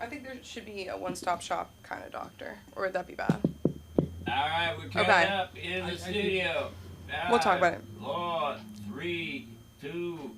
I think there should be a one-stop shop kind of doctor, or would that be bad? All right, we're coming up in the studio. We'll talk about it. 4, 3, 2.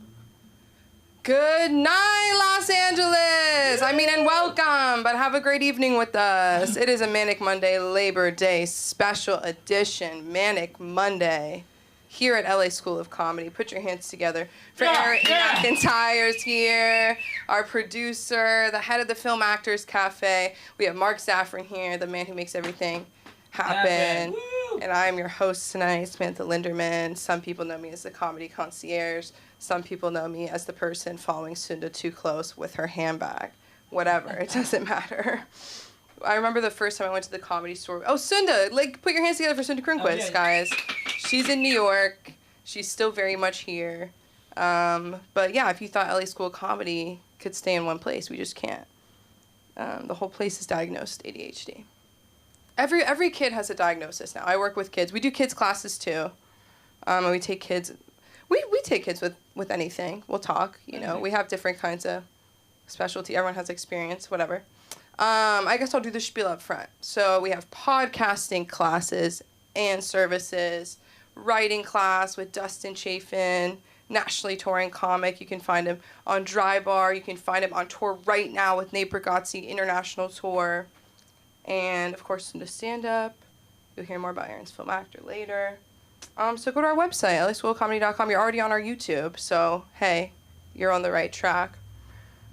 Good night, Los Angeles! And welcome, but have a great evening with us. It is a Manic Monday Labor Day special edition, Manic Monday, here at LA School of Comedy. Put your hands together for Eric McIntyre's here, our producer, the head of the Film Actors Cafe. We have Mark Safran here, the man who makes everything happen. And I'm your host tonight, Samantha Linderman. Some people know me as the comedy concierge. Some people know me as the person following Sunda too close with her handbag. Whatever, it doesn't matter. I remember the first time I went to the Comedy Store. Oh, Sunda! Put your hands together for Sunda Kronquist, guys. She's in New York. She's still very much here. But yeah, if you thought LA School of Comedy could stay in one place, we just can't. The whole place is diagnosed ADHD. Every kid has a diagnosis now. I work with kids. We do kids classes too. And we take kids. We take kids with anything. We'll talk. We have different kinds of specialty. Everyone has experience. Whatever. I guess I'll do the spiel up front. So we have podcasting classes and services, writing class with Dustin Chafin, nationally touring comic. You can find him on Dry Bar. You can find him on tour right now with Nate Bargatze, international tour. And, of course, into stand-up. You'll hear more about Aaron's film actor later. So go to our website, laschoolofcomedy.com. You're already on our YouTube, so, hey, you're on the right track.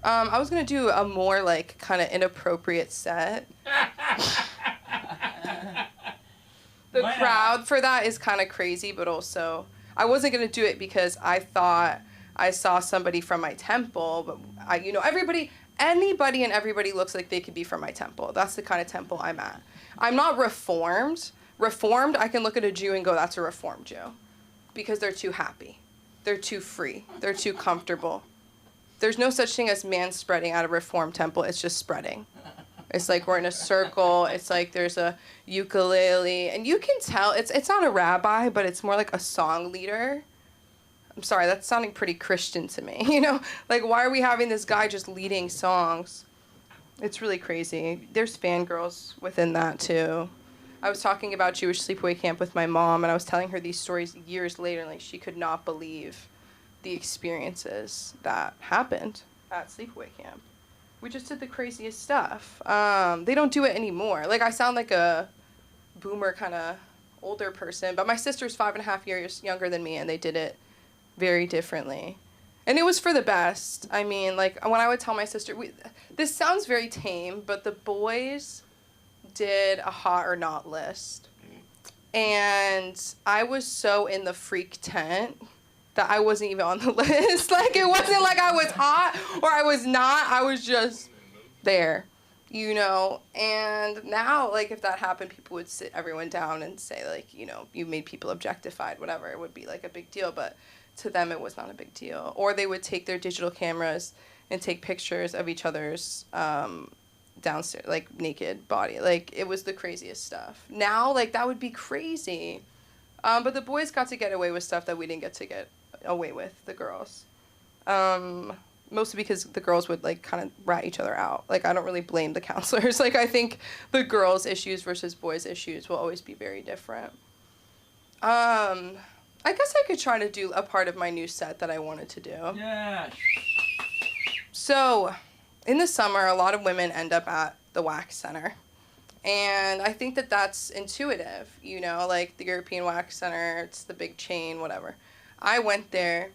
I was going to do a more, kind of inappropriate set. The crowd for that is kind of crazy, but also, I wasn't going to do it because I thought I saw somebody from my temple, but, anybody and everybody looks like they could be from my temple. That's the kind of temple I'm at. I'm not reformed. Reformed, I can look at a Jew and go, that's a reformed Jew. Because they're too happy. They're too free. They're too comfortable. There's no such thing as man spreading at a reformed temple. It's just spreading. It's like we're in a circle. It's like there's a ukulele. And you can tell, it's not a rabbi, but it's more like a song leader. I'm sorry, that's sounding pretty Christian to me. Why are we having this guy just leading songs? It's really crazy. There's fangirls within that, too. I was talking about Jewish sleepaway camp with my mom, and I was telling her these stories years later, and she could not believe the experiences that happened at sleepaway camp. We just did the craziest stuff. They don't do it anymore. I sound like a boomer kind of older person, but my sister's 5.5 years younger than me, and they did it very differently. And it was for the best. When I would tell my sister, this sounds very tame, but the boys did a hot or not list. And I was so in the freak tent that I wasn't even on the list. It wasn't like I was hot or I was not. I was just there, And now, if that happened, people would sit everyone down and say, you made people objectified, whatever. It would be, a big deal. But to them, it was not a big deal. Or they would take their digital cameras and take pictures of each other's downstairs, naked body. It was the craziest stuff. Now, that would be crazy. But the boys got to get away with stuff that we didn't get to get away with, the girls. Mostly because the girls would, kind of rat each other out. I don't really blame the counselors. I think the girls' issues versus boys' issues will always be very different. I guess I could try to do a part of my new set that I wanted to do. Yeah. So, in the summer, a lot of women end up at the Wax Center. And I think that that's intuitive, the European Wax Center, it's the big chain, whatever. I went there,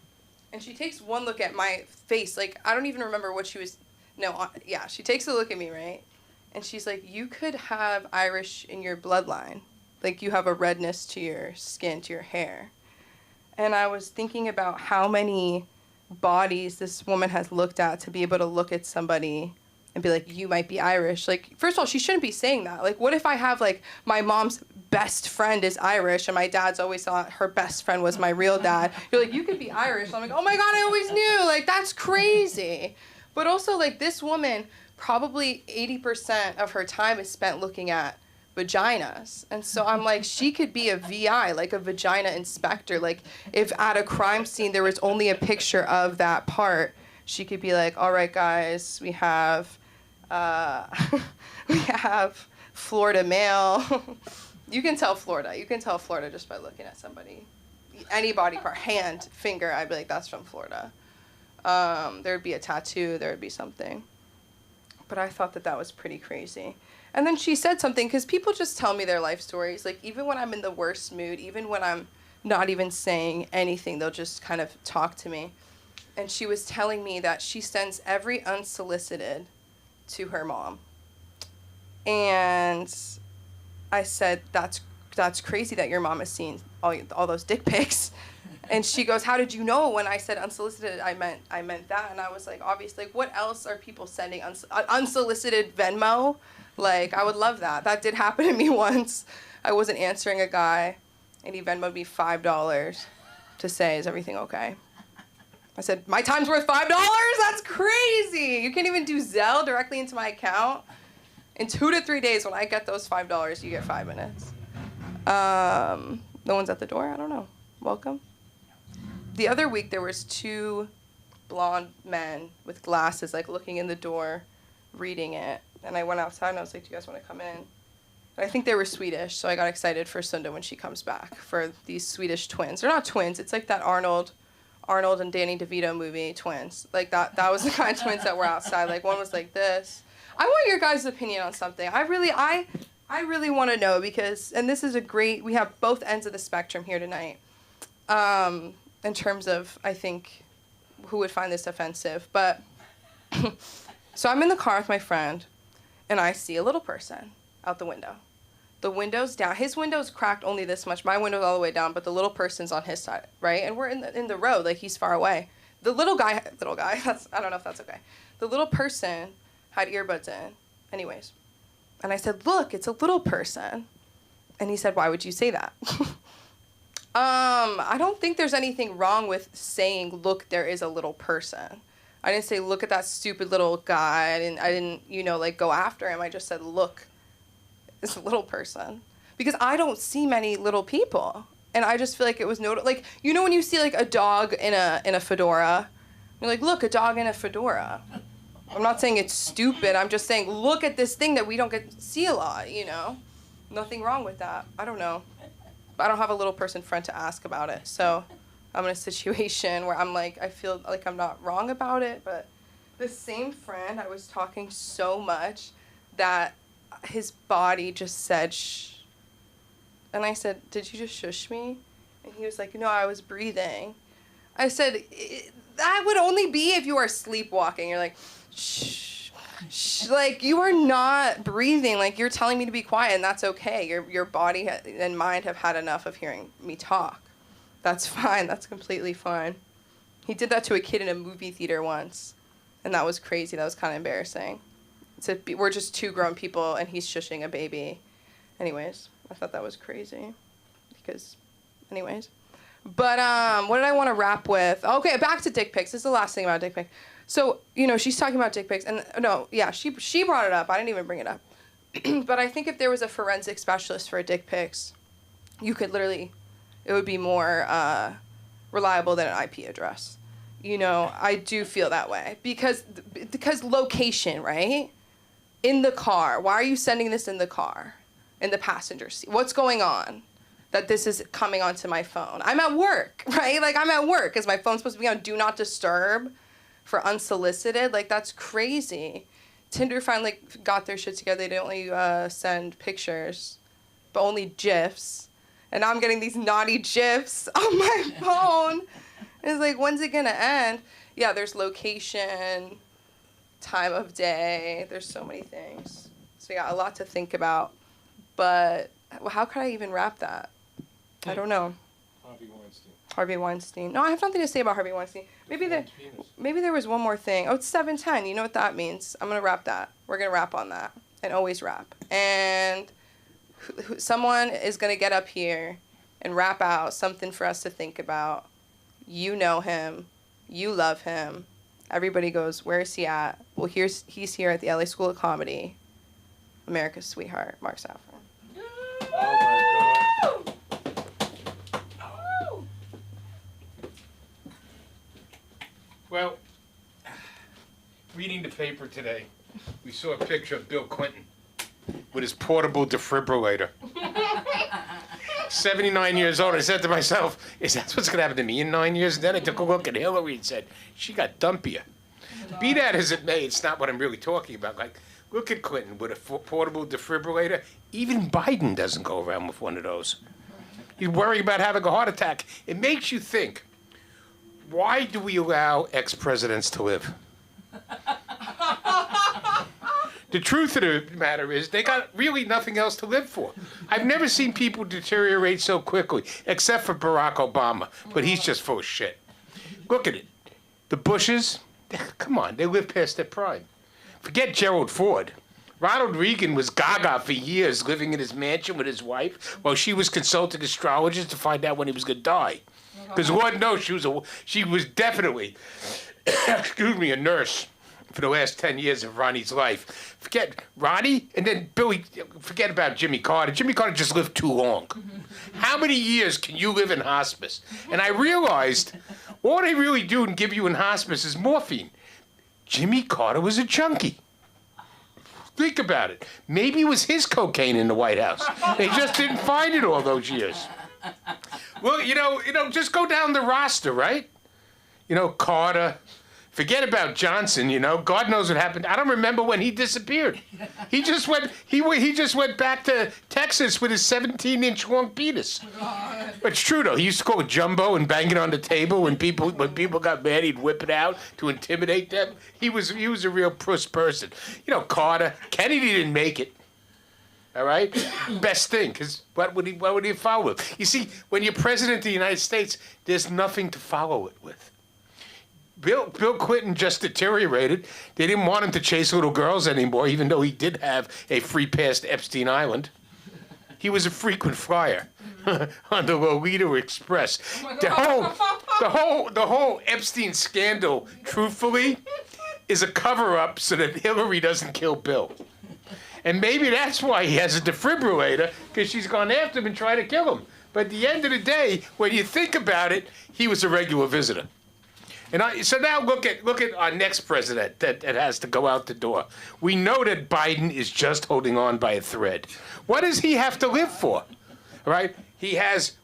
and she takes one look at my face. I don't even remember what she was... No, yeah, she takes a look at me, right? And she's like, you could have Irish in your bloodline. You have a redness to your skin, to your hair. And I was thinking about how many bodies this woman has looked at to be able to look at somebody and be like, you might be Irish. First of all, she shouldn't be saying that. What if I have, my mom's best friend is Irish and my dad's always thought her best friend was my real dad. You're like, you could be Irish. I'm like, oh my God, I always knew. That's crazy. But also, this woman, probably 80% of her time is spent looking at vaginas. And so I'm like, she could be a VI, a vagina inspector. If at a crime scene there was only a picture of that part, she could be like, all right, guys, we have We have Florida male. You can tell Florida. You can tell Florida just by looking at somebody. Any body part, hand, finger, I'd be like, that's from Florida. There'd be a tattoo, there would be something. But I thought that was pretty crazy. And then she said something, because people just tell me their life stories. Like, even when I'm in the worst mood, even when I'm not even saying anything, they'll just kind of talk to me. And she was telling me that she sends every unsolicited to her mom. And I said, that's crazy that your mom has seen all those dick pics. And she goes, how did you know? When I said unsolicited, I meant that. And I was like, obviously, like, what else are people sending? Unsolicited Venmo? Like, I would love that. That did happen to me once. I wasn't answering a guy, and he Venmo'd me $5 to say, is everything okay? I said, my time's worth $5? That's crazy. You can't even do Zelle directly into my account. In 2 to 3 days, when I get those $5, you get 5 minutes. No one's at the door? I don't know. Welcome. The other week, there was 2 blonde men with glasses, like, looking in the door, reading it. And I went outside, and I was like, do you guys want to come in? And I think they were Swedish, so I got excited for Sunda when she comes back, for these Swedish twins. They're not twins. It's like that Arnold and Danny DeVito movie, Twins. Like, that was the kind of twins that were outside. Like, one was like this. I want your guys' opinion on something. I really want to know, because, and this is we have both ends of the spectrum here tonight. In terms of, I think, who would find this offensive. But, so I'm in the car with my friend, and I see a little person out the window. The window's down. His window's cracked only this much. My window's all the way down, but the little person's on his side, right? And we're in the road, like, he's far away. The little guy, I don't know if that's okay. The little person had earbuds in, anyways. And I said, look, it's a little person. And he said, why would you say that? I don't think there's anything wrong with saying, look, there is a little person. I didn't say, look at that stupid little guy. I didn't, like, go after him. I just said, look, it's a little person. Because I don't see many little people. And I just feel like it was like, when you see, like, a dog in a fedora, you're like, look, a dog in a fedora. I'm not saying it's stupid. I'm just saying, look at this thing that we don't get to see a lot, Nothing wrong with that. I don't know. I don't have a little person friend to ask about it. So I'm in a situation where I'm like, I feel like I'm not wrong about it. But the same friend, I was talking so much that his body just said, shh. And I said, did you just shush me? And he was like, no, I was breathing. I said, that would only be if you are sleepwalking. You're like, shh. Like, you are not breathing. Like, you're telling me to be quiet, and that's okay. Your body and mind have had enough of hearing me talk. That's fine. That's completely fine. He did that to a kid in a movie theater once, and that was crazy. That was kind of embarrassing. We're just 2 grown people, and he's shushing a baby. Anyways, I thought that was crazy. Anyways. But what did I want to wrap with? Okay, back to dick pics. This is the last thing about dick pics. So, she's talking about dick pics, and she brought it up. I didn't even bring it up. But I think if there was a forensic specialist for dick pics, it would be more reliable than an IP address. I do feel that way. Because location, right? In the car. Why are you sending this in the car? In the passenger seat? What's going on that this is coming onto my phone? I'm at work, right? Like, I'm at work. Is my phone supposed to be on Do Not Disturb for unsolicited? Like, that's crazy. Tinder finally got their shit together. They only send pictures, but only GIFs. And now I'm getting these naughty GIFs on my phone. It's like, when's it gonna end? Yeah, there's location, time of day. There's so many things. So yeah, a lot to think about. But how could I even wrap that? I don't know. Harvey Weinstein. No, I have nothing to say about Harvey Weinstein. Maybe there was one more thing. Oh, it's 7:10. You know what that means. I'm going to wrap that. We're going to wrap on that. And always wrap. And someone is going to get up here and rap out something for us to think about. You know him. You love him. Everybody goes, where is he at? Well, he's here at the LA School of Comedy. America's sweetheart, Mark Saffron. Oh my God. Well, reading the paper today, we saw a picture of Bill Clinton with his portable defibrillator. 79 years old. I said to myself, is that what's going to happen to me in 9 years? And then I took a look at Hillary and said, she got dumpier. Be that as it may, it's not what I'm really talking about. Like, look at Clinton with a portable defibrillator. Even Biden doesn't go around with one of those. He's worried about having a heart attack. It makes you think, why do we allow ex-presidents to live? The truth of the matter is they got really nothing else to live for. I've never seen people deteriorate so quickly, except for Barack Obama, but he's just full of shit. Look at it. The Bushes, come on, they lived past their prime. Forget Gerald Ford. Ronald Reagan was gaga for years, living in his mansion with his wife, while she was consulting astrologers to find out when he was going to die. Because Lord knows she was definitely, excuse me, a nurse for the last 10 years of Ronnie's life. Forget Ronnie, and then Billy, forget about Jimmy Carter. Jimmy Carter just lived too long. How many years can you live in hospice? And I realized all they really do and give you in hospice is morphine. Jimmy Carter was a junkie. Think about it. Maybe it was his cocaine in the White House. They just didn't find it all those years. Well, you know, just go down the roster, right? You know, Carter. Forget about Johnson, you know. God knows what happened. I don't remember when he disappeared. He just went back to Texas with his 17-inch long penis. But it's true though. He used to call it jumbo and bang it on the table when people got mad. He'd whip it out to intimidate them. He was a real puss person. You know, Carter. Kennedy didn't make it. All right, best thing, because what would he follow with? You see, when you're president of the United States, there's nothing to follow it with. Bill Clinton just deteriorated. They didn't want him to chase little girls anymore, even though he did have a free pass to Epstein Island. He was a frequent flyer on the Lolita Express. The whole Epstein scandal, truthfully, is a cover-up so that Hillary doesn't kill Bill. And maybe that's why he has a defibrillator, because she's gone after him and tried to kill him. But at the end of the day, when you think about it, he was a regular visitor. And so now look at our next president that has to go out the door. We know that Biden is just holding on by a thread. What does he have to live for? All right? His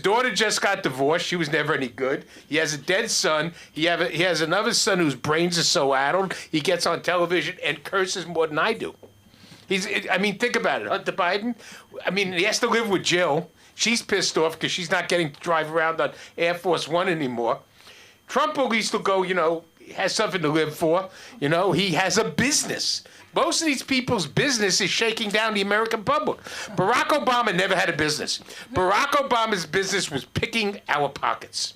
daughter just got divorced. She was never any good. He has a dead son. He has another son whose brains are so addled, he gets on television and curses more than I do. Think about it. Hunter Biden, he has to live with Jill. She's pissed off because she's not getting to drive around on Air Force One anymore. Trump at least will go, has something to live for. He has a business. Most of these people's business is shaking down the American public. Barack Obama never had a business. Barack Obama's business was picking our pockets.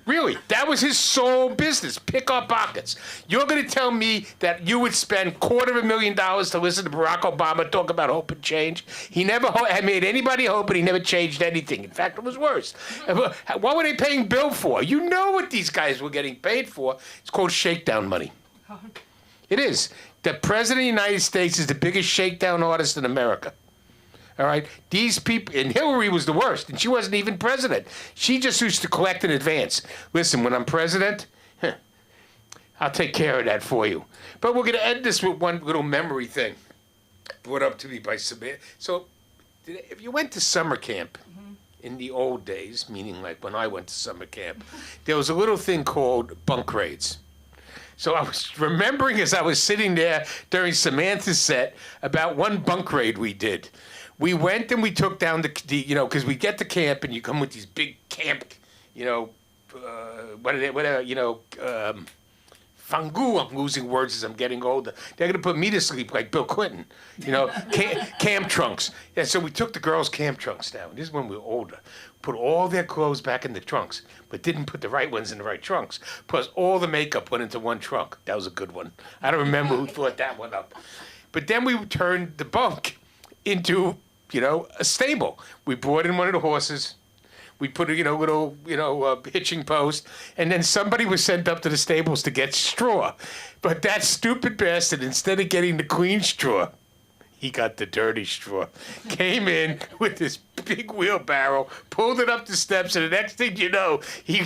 Really, that was his sole business, pick our pockets. You're going to tell me that you would spend $250,000 to listen to Barack Obama talk about hope and change? He never had made anybody hope, and he never changed anything. In fact, it was worse. What were they paying Bill for? You know what these guys were getting paid for. It's called shakedown money. It is. The President of the United States is the biggest shakedown artist in America. All right? These people, and Hillary was the worst, and she wasn't even president. She just used to collect in advance. Listen, when I'm president, I'll take care of that for you. But we're going to end this with one little memory thing brought up to me by Samantha. So, if you went to summer camp in the old days, meaning like when I went to summer camp, there was a little thing called bunk raids. So I was remembering as I was sitting there during Samantha's set about one bunk raid we did. We went and we took down the because we get to camp and you come with these big camp, fangu. I'm losing words as I'm getting older. They're going to put me to sleep like Bill Clinton, camp trunks. And so we took the girls' camp trunks down. This is when we were older. Put all their clothes back in the trunks, but didn't put the right ones in the right trunks. Plus all the makeup went into one trunk. That was a good one. I don't remember who thought that one up. But then we turned the bunk into a stable. We brought in one of the horses. We put a little hitching post, and then somebody was sent up to the stables to get straw. But that stupid bastard, instead of getting the clean straw, he got the dirty straw. Came in with this big wheelbarrow, pulled it up the steps, and the next thing you know, he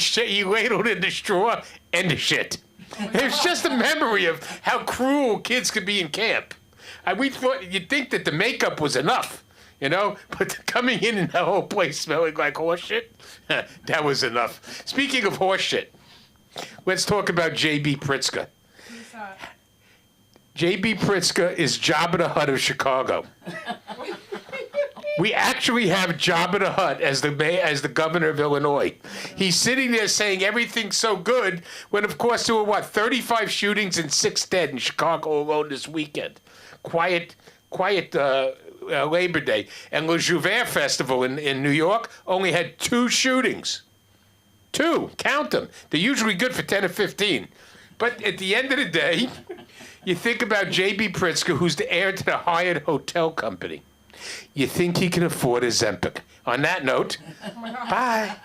ladled in the straw and the shit. It was just a memory of how cruel kids could be in camp. We thought you'd think that the makeup was enough, but coming in and the whole place smelling like horse shit, that was enough. Speaking of horse shit, let's talk about J.B. Pritzker. J.B. Pritzker is Jabba the Hutt of Chicago. We actually have Jabba the Hutt as the governor of Illinois. He's sitting there saying everything's so good when, of course, there were, 35 shootings and 6 dead in Chicago alone this weekend. Quiet Labor Day. And Le Jouvert Festival in New York only had 2 shootings. 2. Count them. They're usually good for 10 or 15. But at the end of the day, you think about J.B. Pritzker, who's the heir to the Hyatt Hotel Company. You think he can afford a Zempic. On that note, bye.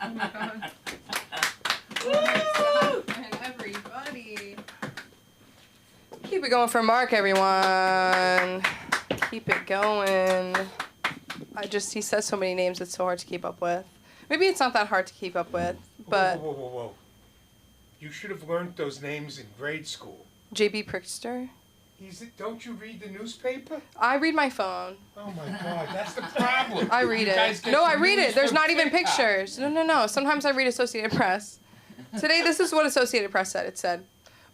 Woo! And everybody. Keep it going for Mark, everyone. Keep it going. He says so many names, it's so hard to keep up with. Maybe it's not that hard to keep up with, but... Whoa. You should have learned those names in grade school. J.B. Pritzker? Don't you read the newspaper? I read my phone. Oh my God, that's the problem. I read it. No, I read it. There's not even pictures. No. Sometimes I read Associated Press. Today, this is what Associated Press said. It said,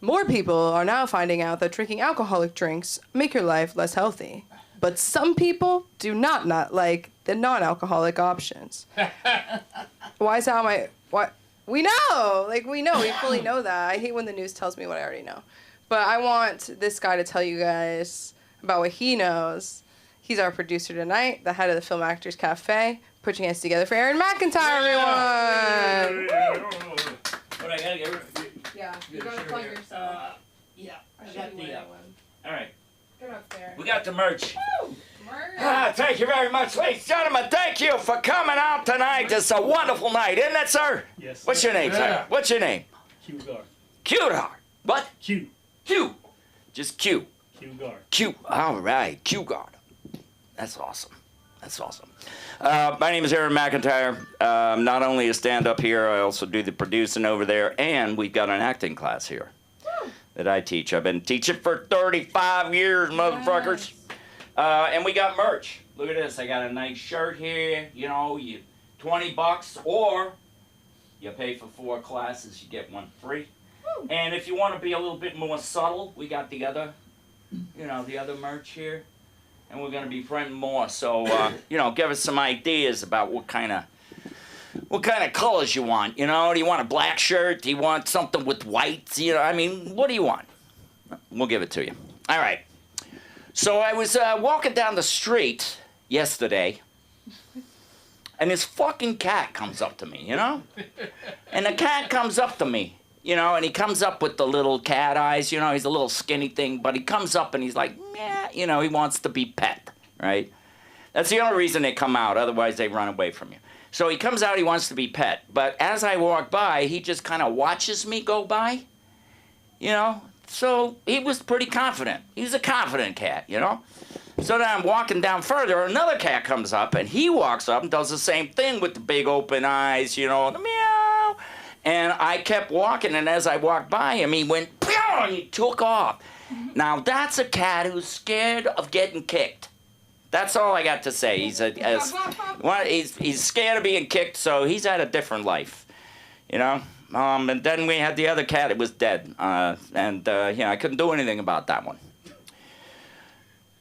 more people are now finding out that drinking alcoholic drinks make your life less healthy. But some people do not like the non-alcoholic options. Why is that what? We know. We fully know that. I hate when the news tells me what I already know. But I want this guy to tell you guys about what he knows. He's our producer tonight, the head of the Film Actors Cafe. Put your hands together for Aaron McIntyre, everyone! But I gotta get rid of it. Yeah, you gotta plug yourself. Yeah, I I should got be the, alright. Get up there. We got the merch. Merch. Thank you very much, ladies and gentlemen. Thank you for coming out tonight. It's a wonderful night, isn't it, sir? Yes. What's your name, sir? What's your name? Q-Gar. Q-Gar. What? Q. Q. Just Q. Q-Gar. Q. All right. Q-Gar. That's awesome. My name is Aaron McIntyre. Not only a stand-up here, I also do the producing over there, and we've got an acting class here that I teach. I've been teaching for 35 years, motherfuckers. And we got merch. Look at this. I got a nice shirt here. You $20, or you pay for 4 classes, you get 1 free. And if you want to be a little bit more subtle, we got the other merch here. And we're going to be printing more. So, give us some ideas about what kind of colors you want. Do you want a black shirt? Do you want something with whites? What do you want? We'll give it to you. All right. So I was walking down the street yesterday, and this fucking cat comes up to me, And the cat comes up to me. And he comes up with the little cat eyes, he's a little skinny thing, but he comes up and he's like, yeah, he wants to be pet, right? That's the only reason they come out, otherwise they run away from you. So he comes out, he wants to be pet, but as I walk by, he just kind of watches me go by, so he was pretty confident. He's a confident cat, So then I'm walking down further, another cat comes up, and he walks up and does the same thing with the big open eyes, the meow. And I kept walking, and as I walked by him, he went, pew, and he took off. Now, that's a cat who's scared of getting kicked. That's all I got to say. He's scared of being kicked, so he's had a different life, And then we had the other cat, it was dead. I couldn't do anything about that one.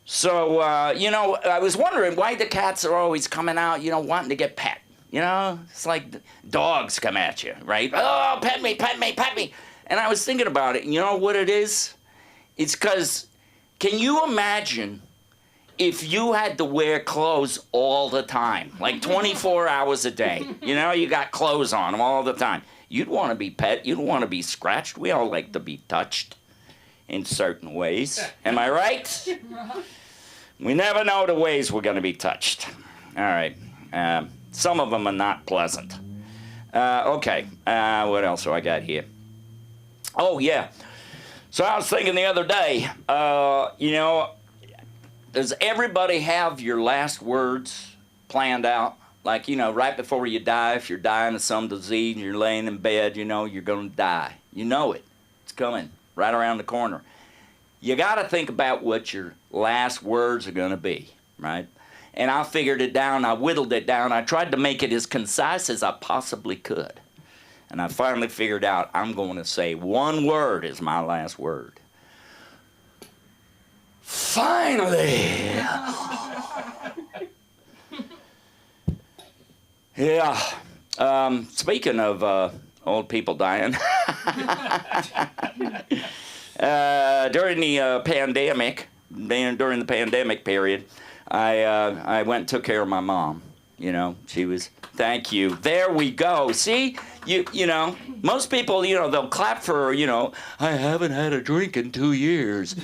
So, I was wondering why the cats are always coming out, wanting to get pet. It's like dogs come at you, right? Oh, pet me. And I was thinking about it, and you know what it is? It's because, can you imagine if you had to wear clothes all the time, like 24 hours a day? You got clothes on them all the time. You'd want to be pet. You'd want to be scratched. We all like to be touched in certain ways. Am I right? We never know the ways we're going to be touched. All right. Some of them are not pleasant. Okay. What else do I got here? Oh, yeah. So I was thinking the other day, does everybody have your last words planned out? Like, right before you die, if you're dying of some disease and you're laying in bed, you're going to die. You know it. It's coming. right around the corner. You got to think about what your last words are going to be, right? And I figured it down. I whittled it down. I tried to make it as concise as I possibly could. And I finally figured out I'm going to say one word is my last word. Finally! Yeah. Speaking of old people dying, during the pandemic period, I went and took care of my mom. You know, she was, thank you. There we go. See, you know, most people, you know, they'll clap for, you know, I haven't had a drink in 2 years.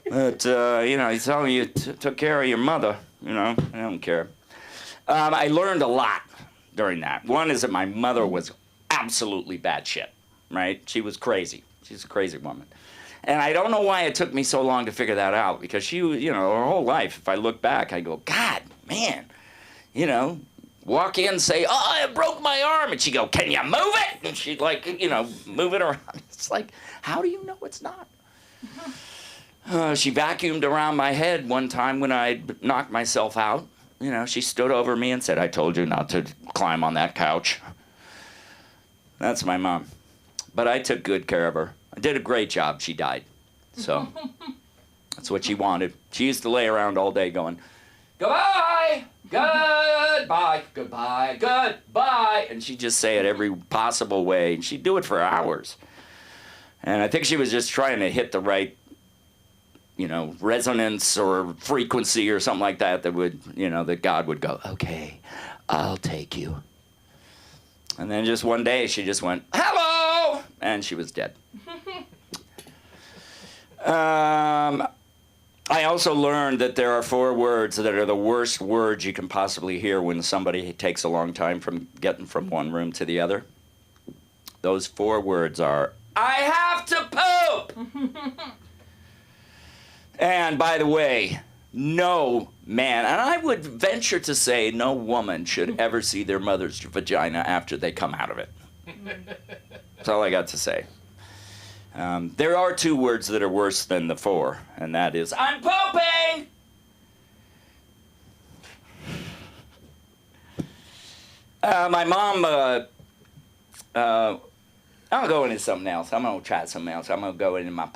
But, you know, he's telling you took care of your mother. You know, I don't care. I learned a lot during that. One is that my mother was absolutely bad shit, right? She was crazy. She's a crazy woman. And I don't know why it took me so long to figure that out, because she, you know, her whole life, if I look back, I go, God, man, you know, walk in, say, oh, I broke my arm. And she'd go, can you move it? And she'd, like, you know, move it around. It's like, how do you know it's not? She vacuumed around my head one time when I knocked myself out. You know, she stood over me and said, I told you not to climb on that couch. That's my mom. But I took good care of her. I did a great job. She died. So that's what she wanted. She used to lay around all day going, goodbye, goodbye, goodbye, goodbye. And she'd just say it every possible way. And she'd do it for hours. And I think she was just trying to hit the right, you know, resonance or frequency or something like that that would, you know, that God would go, okay, I'll take you. And then just one day she just went, hello, and she was dead. I also learned that there are 4 words that are the worst words you can possibly hear when somebody takes a long time from getting from one room to the other. Those 4 words are, I have to poop! And by the way, no man, and I would venture to say no woman should ever see their mother's vagina after they come out of it. That's all I got to say. There are 2 words that are worse than the 4, and that is, I'm pooping! My mom, I'll go into something else. I'm going to try something else. I'm going to go into my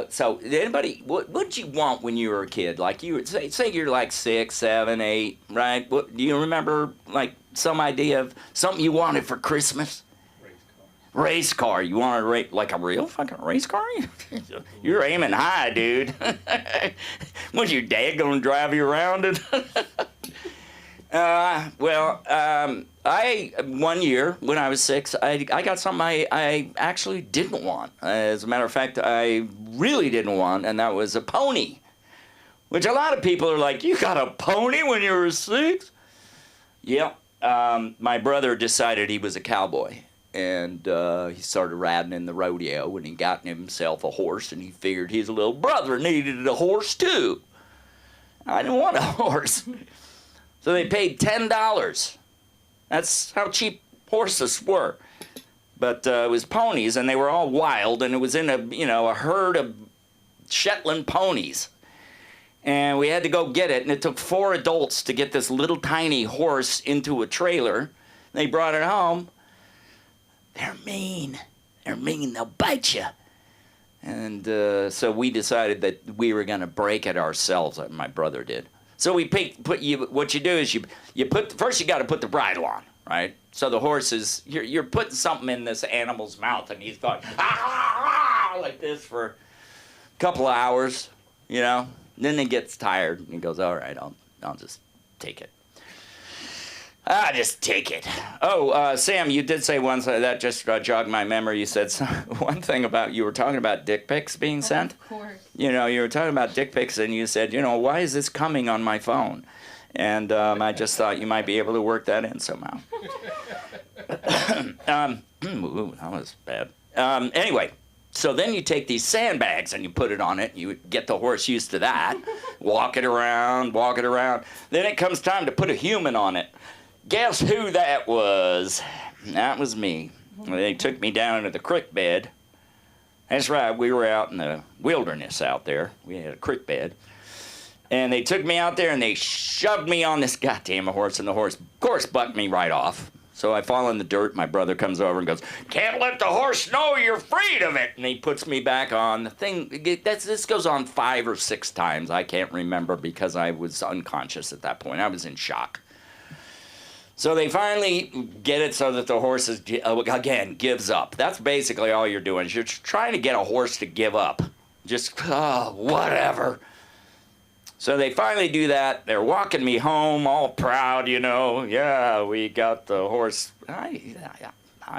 so, anybody, what did you want when you were a kid? Like, you would say you're like 6, 7, 8, right? What, do you remember, like, some idea of something you wanted for Christmas? Race car. You wanted like a real fucking race car? You're aiming high, dude. Was your dad going to drive you around? One year when I was 6, I got something I actually didn't want. As a matter of fact, I really didn't want, and that was a pony. Which a lot of people are like, you got a pony when you were 6? Yep. My brother decided he was a cowboy, and he started riding in the rodeo, and he got himself a horse, and he figured his little brother needed a horse too. I didn't want a horse. So they paid $10. That's how cheap horses were. But it was ponies, and they were all wild, and it was in a herd of Shetland ponies. And we had to go get it, and it took 4 adults to get this little tiny horse into a trailer. They brought it home. They're mean. They're mean. They'll bite you. And so we decided that we were going to break it ourselves, like my brother did. So we what you do is you put, first you got to put the bridle on, right? So the horse is, you're putting something in this animal's mouth, and he's going, ah, like this for a couple of hours, you know? And then he gets tired, and he goes, all right, I'll just take it. I'll just take it. Oh, Sam, you did say once, that just jogged my memory. You said one thing about, you were talking about dick pics being sent. Of course. You know, you were talking about dick pics, and you said, you know, why is this coming on my phone? And I just thought you might be able to work that in somehow. Ooh, that was bad. Anyway, so then you take these sandbags and you put it on it. You get the horse used to that. Walk it around. Then it comes time to put a human on it. Guess who that was? That was me. They took me down into the creek bed, That's right. We were out in the wilderness out there. We had a creek bed. And they took me out there and they shoved me on this goddamn horse, and the horse, of course, bucked me right off. So I fall in the dirt. My brother comes over and goes, "Can't let the horse know you're afraid of it." And he puts me back on. The thing, this goes on 5 or 6 times. I can't remember because I was unconscious at that point. I was in shock. So they finally get it so that the horse, again, gives up. That's basically all you're doing. You're trying to get a horse to give up. Just, whatever. So they finally do that. They're walking me home, all proud, you know. Yeah, we got the horse. I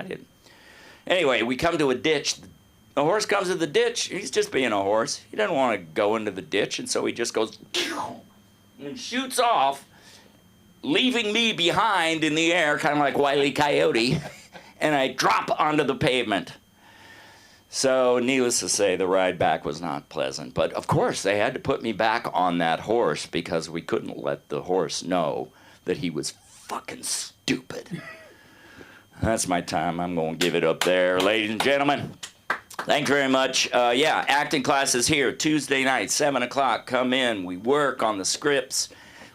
didn't. Anyway, we come to a ditch. The horse comes to the ditch. He's just being a horse. He doesn't want to go into the ditch, and so he just goes and shoots off, leaving me behind in the air, kind of like Wile E. Coyote, and I drop onto the pavement. So, needless to say, the ride back was not pleasant. But, of course, they had to put me back on that horse because we couldn't let the horse know that he was fucking stupid. That's my time. I'm going to give it up there, ladies and gentlemen. Thanks very much. Yeah, acting class is here Tuesday night, 7 o'clock. Come in. We work on the scripts.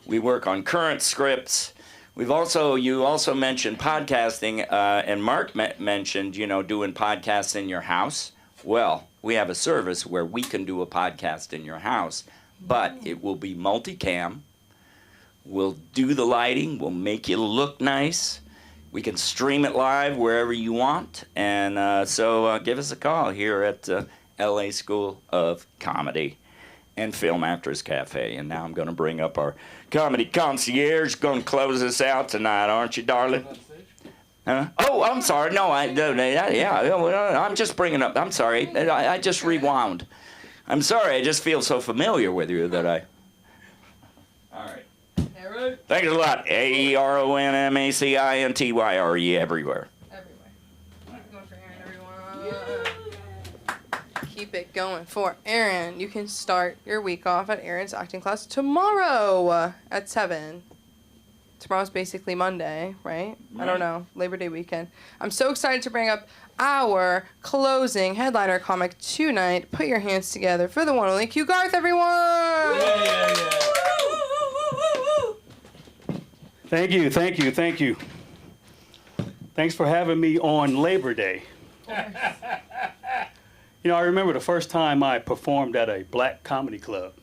We work on current scripts. You also mentioned podcasting, and Mark mentioned, doing podcasts in your house. Well, we have a service where we can do a podcast in your house, but it will be multicam. We'll do the lighting. We'll make you look nice. We can stream it live wherever you want. And so give us a call here at LA School of Comedy and Film Actors Cafe. And now I'm going to bring up our comedy concierge. Going to close us out tonight, aren't you, darling? Huh? Oh, I'm sorry. No, I'm just bringing up. I'm sorry. I just rewound. I'm sorry. I just feel so familiar with you that I. All right. Aaron. Thanks a lot. AERONMACINTYRE everywhere. Keep it going for Aaron. You can start your week off at Aaron's acting class tomorrow at 7. Tomorrow's basically Monday, right? I don't know. Labor Day weekend. I'm so excited to bring up our closing headliner comic tonight. Put your hands together for the one and only Q Garth, everyone! Yeah. Thank you. Thanks for having me on Labor Day. I remember the first time I performed at a black comedy club.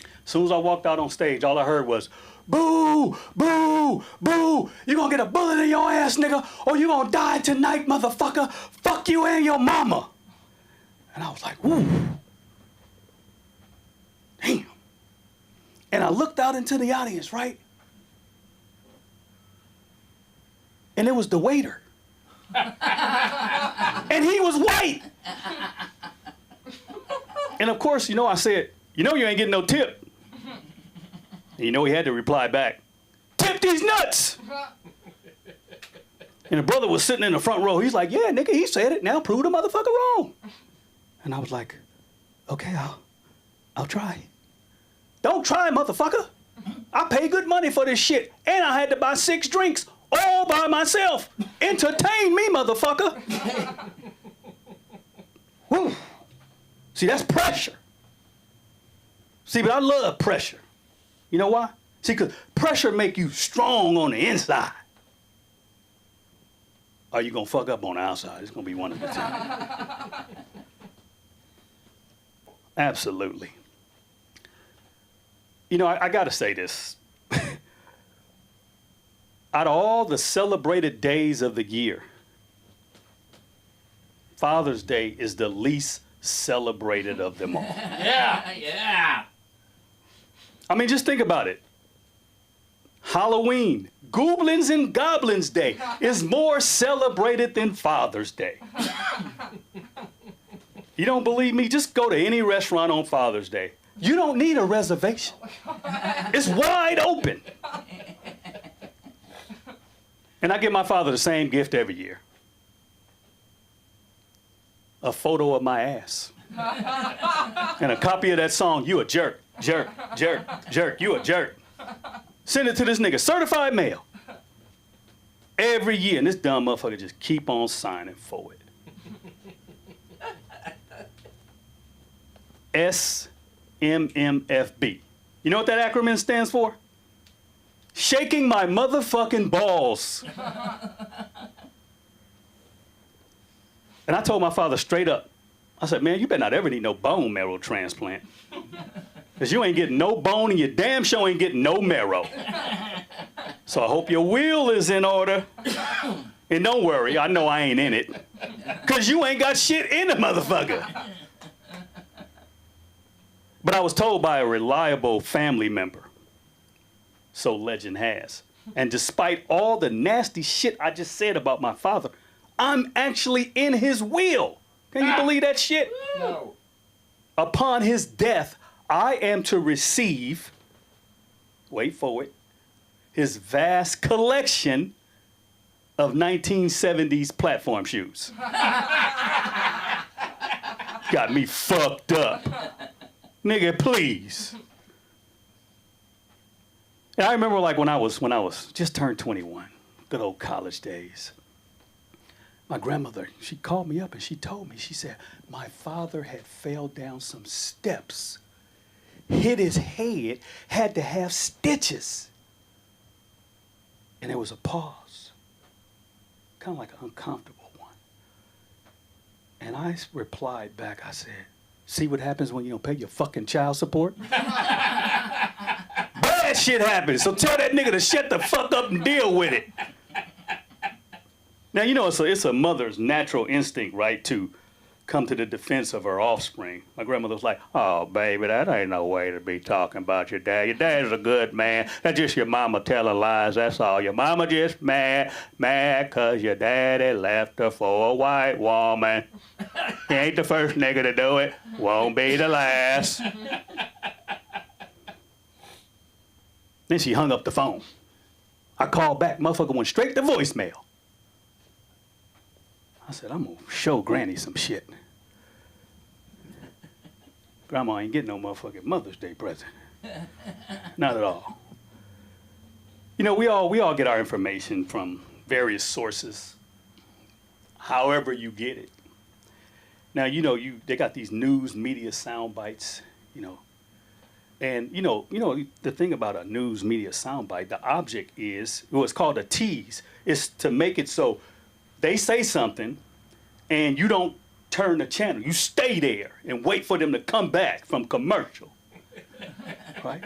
As soon as I walked out on stage, all I heard was, "Boo, boo, boo. You gonna get a bullet in your ass, nigga, or you gonna die tonight, motherfucker. Fuck you and your mama." And I was like, "Ooh. Damn." And I looked out into the audience, right? And it was the waiter. And he was white. And of course, I said, "You ain't getting no tip." And he had to reply back, "Tip these nuts." And the brother was sitting in the front row. He's like, "Yeah, nigga, he said it. Now prove the motherfucker wrong." And I was like, "Okay, I'll try." "Don't try, motherfucker. I pay good money for this shit. And I had to buy 6 drinks all by myself. Entertain me, motherfucker." Woo. See, that's pressure. See, but I love pressure. You know why? See, because pressure make you strong on the inside. Or you going to fuck up on the outside. It's going to be one of the two. Absolutely. I got to say this. Out of all the celebrated days of the year, Father's Day is the least celebrated of them all. Yeah. I mean, just think about it. Halloween, Goblins and Goblins Day is more celebrated than Father's Day. You don't believe me? Just go to any restaurant on Father's Day. You don't need a reservation. It's wide open. And I give my father the same gift every year. A photo of my ass. And a copy of that song, "You a Jerk, Jerk, Jerk, Jerk, You a Jerk." Send it to this nigga, certified mail. Every year, and this dumb motherfucker just keep on signing for it. SMMFB. You know what that acronym stands for? Shaking my motherfucking balls. And I told my father straight up, I said, man, you better not ever need no bone marrow transplant. Because you ain't getting no bone and you damn sure ain't getting no marrow. So I hope your will is in order. And don't worry, I know I ain't in it. Because you ain't got shit in the motherfucker. But I was told by a reliable family member, so legend has. And despite all the nasty shit I just said about my father, I'm actually in his will. Can you believe that shit? No. Upon his death, I am to receive, wait for it, his vast collection of 1970s platform shoes. Got me fucked up. Nigga, please. And I remember like when I was just turned 21, good old college days. My grandmother, she called me up and she told me, she said, my father had fell down some steps, hit his head, had to have stitches. And there was a pause, kind of like an uncomfortable one. And I replied back, I said, see what happens when you don't pay your fucking child support? Bad shit happens, so tell that nigga to shut the fuck up and deal with it. Now, you know, it's a mother's natural instinct, right, to come to the defense of her offspring. My grandmother was like, oh, baby, that ain't no way to be talking about your dad. Your dad's a good man. That's just your mama telling lies, that's all. Your mama just mad because your daddy left her for a white woman. He ain't the first nigga to do it. Won't be the last. Then she hung up the phone. I called back. Motherfucker went straight to voicemail. I said, I'm going to show Granny some shit. Grandma ain't getting no motherfucking Mother's Day present. Not at all. You know, we all get our information from various sources, however you get it. Now, you know, they got these news media sound bites, you know. And, you know, the thing about a news media soundbite, the object is, what's called a tease, is to make it so they say something and you don't turn the channel. You stay there and wait for them to come back from commercial, right?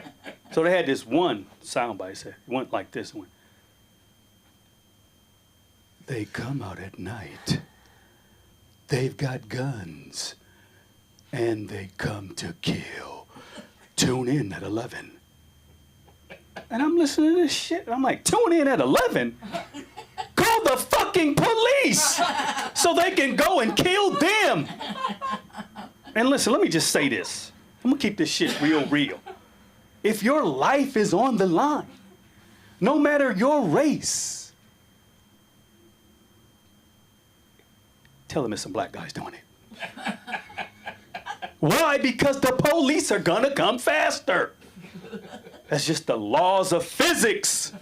So they had this one soundbite said, it went like this one. They come out at night. They've got guns and they come to kill. Tune in at 11. And I'm listening to this shit and I'm like, tune in at 11? Call the fucking police so they can go and kill them. And listen, let me just say this. I'm gonna keep this shit real. If your life is on the line, no matter your race, tell them it's some black guys doing it. Why? Because the police are gonna come faster. That's just the laws of physics.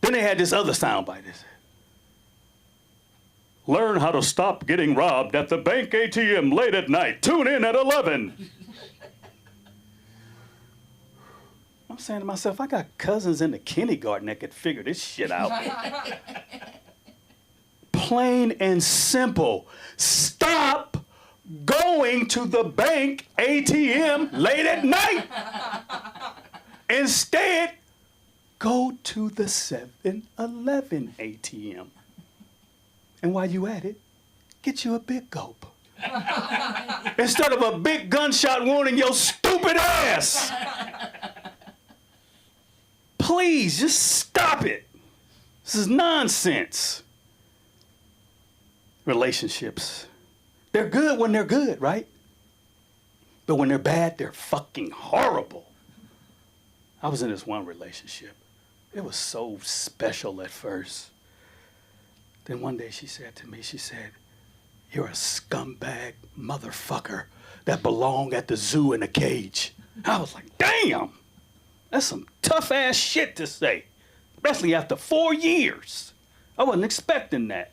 Then they had this other soundbite. Learn how to stop getting robbed at the bank ATM late at night. Tune in at 11. I'm saying to myself, I got cousins in the kindergarten that could figure this shit out. Plain and simple. Stop going to the bank ATM late at night. Instead, go to the 7-Eleven ATM. And while you at it, get you a big gulp. Instead of a big gunshot wound in your stupid ass. Please, just stop it. This is nonsense. Relationships. They're good when they're good, right? But when they're bad, they're fucking horrible. I was in this one relationship. It was so special at first. Then one day she said to me, she said, you're a scumbag motherfucker that belong at the zoo in a cage. I was like, damn, that's some tough ass shit to say, especially after 4 years. I wasn't expecting that.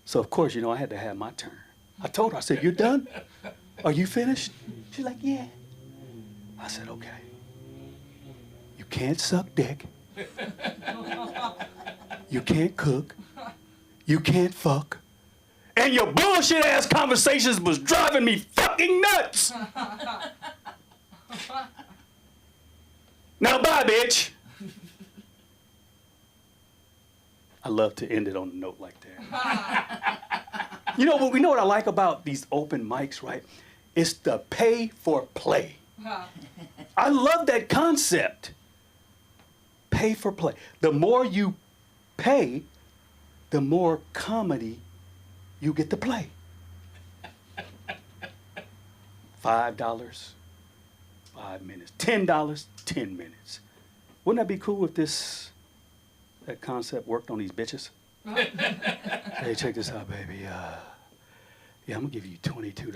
So of course, you know, I had to have my turn. I told her, I said, "You done? Are you finished?" She's like, "Yeah." I said, "Okay. You can't suck dick. You can't cook. You can't fuck. And your bullshit ass conversations was driving me fucking nuts. Now bye, bitch." I love to end it on a note like that. You know what I like about these open mics, right? It's the pay for play. I love that concept. Pay for play. The more you pay, the more comedy you get to play. $5, 5 minutes. $10, 10 minutes. Wouldn't that be cool if that concept worked on these bitches? Hey, check this out, baby. Yeah, I'm gonna give you $22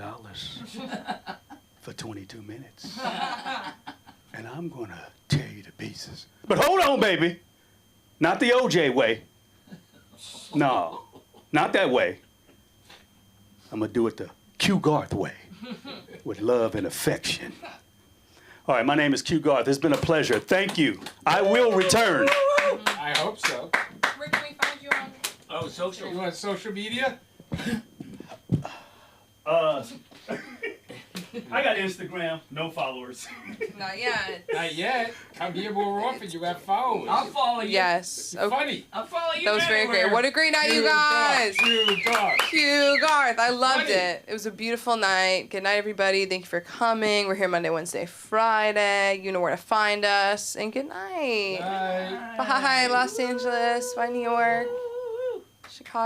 for 22 minutes. And I'm gonna tear you to pieces. But hold on, baby. Not the OJ way. No, not that way. I'm gonna do it the Q Garth way, with love and affection. All right, my name is Q Garth. It's been a pleasure. Thank you. I will return. I hope so. Where can we find you on? Oh, social. You on social media? I got Instagram, no followers. Not yet. Not yet. Come here more often. You have phones. I'll follow you. Yes. You're funny. I'll follow you. That was very everywhere. great. What a great night, you guys. Cute dog. Cute Garth. I loved Funny. it. It was a beautiful night. Good night, everybody. Thank you for coming. We're here Monday, Wednesday, Friday. You know where to find us. And good night. Bye. Bye, Los Angeles. Bye, New York. Chicago.